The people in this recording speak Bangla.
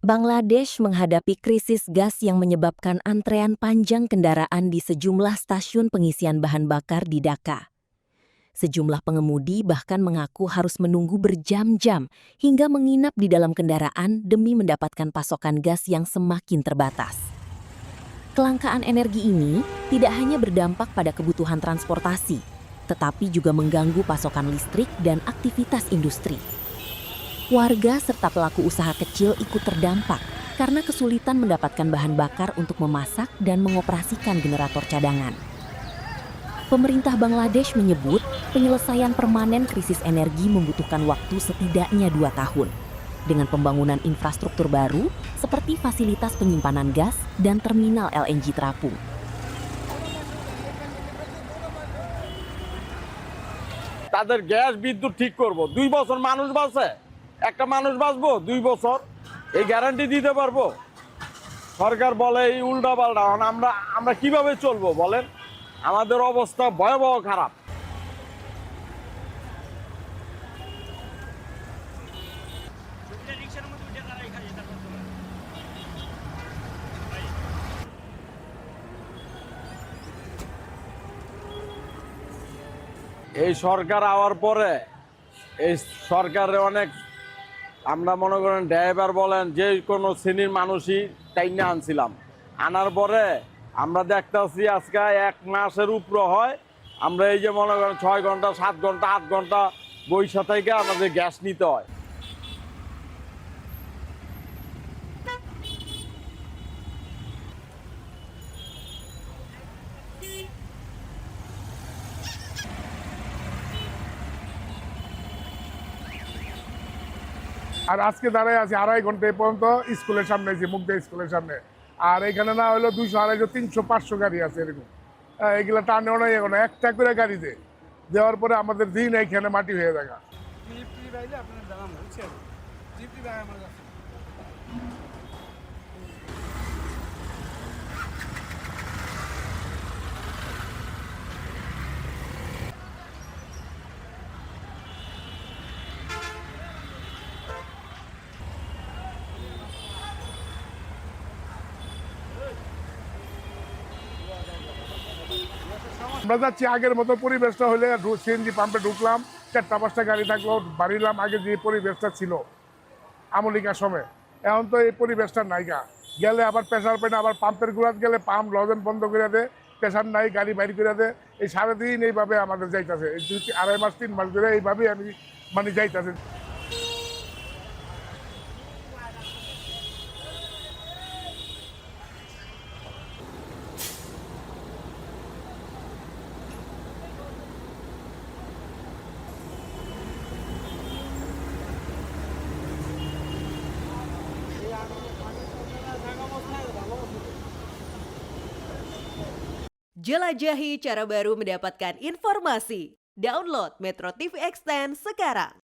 Bangladesh menghadapi krisis gas yang menyebabkan antrean panjang kendaraan di sejumlah stasiun pengisian bahan bakar di Dhaka. Sejumlah pengemudi bahkan mengaku harus menunggu berjam-jam hingga menginap di dalam kendaraan demi mendapatkan pasokan gas yang semakin terbatas. Kelangkaan energi ini tidak hanya berdampak pada kebutuhan transportasi, tetapi juga mengganggu pasokan listrik dan aktivitas industri. Warga serta pelaku usaha kecil ikut terdampak karena kesulitan mendapatkan bahan bakar untuk memasak dan mengoperasikan generator cadangan. Pemerintah Bangladesh menyebut penyelesaian permanen krisis energi membutuhkan waktu setidaknya 2 tahun, dengan pembangunan infrastruktur baru seperti fasilitas penyimpanan gas dan terminal LNG terapung. তাদের গ্যাস বিদ্যুৎ ঠিক করব 2 বছর মানুষ বাঁচে একটা মানুষ বাঁচবো 2 বছর এই গ্যারান্টি দিতে পারবো সরকার বলে এই উল্টাপাল্টা আমরা কিভাবে চলবো বলেন আমাদের অবস্থা ভয়াবহ খারাপ এই সরকার আওয়ার পরে এই সরকারে অনেক আমরা মনে করেন ড্রাইভার বলেন যে কোনো শ্রেণীর মানুষই টাইনে আনছিলাম আনার পরে আমরা দেখতেছি আজকে 1 মাসের উপরে হয় আমরা এই যে মনে করেন 6 ঘন্টা 7 ঘন্টা 8 ঘন্টা বৈশা থেকে আমাদের গ্যাস নিতে হয় আর আজকে দাঁড়ায় আছি 2.5 ঘন্টা পর্যন্ত স্কুলের সামনে আছি মুগদা স্কুলের সামনে আর এখানে না হলো 200 250 300 500 গাড়ি আছে এরকম এগুলো টানেও না এখন একটা করে গাড়ি দেওয়ার পরে আমাদের দিন এইখানে মাটি হয়ে দেখা আমরা যাচ্ছি আগের মতো পরিবেশটা হলে সিএনজি পাম্পে ঢুকলাম 4-5টা গাড়ি থাকলো বাড়িলাম আগে যে পরিবেশটা ছিল আমলিকার সময় এখন তো এই পরিবেশটা নাইগা গেলে আবার প্রেশার পেন আবার পাম্পের গুড়াত গেলে পাম্প লজেন বন্ধ করে দেয় প্রেশার নাই গাড়ি বাইর করে দেয় এই সারাদিন এইভাবে আমাদের যাইতেছে এই 2.5 মাস 3 মাস ধরে এইভাবেই আমি মানে যাইতেছে Jelajahi cara baru mendapatkan informasi. Download Metro TV Extend sekarang.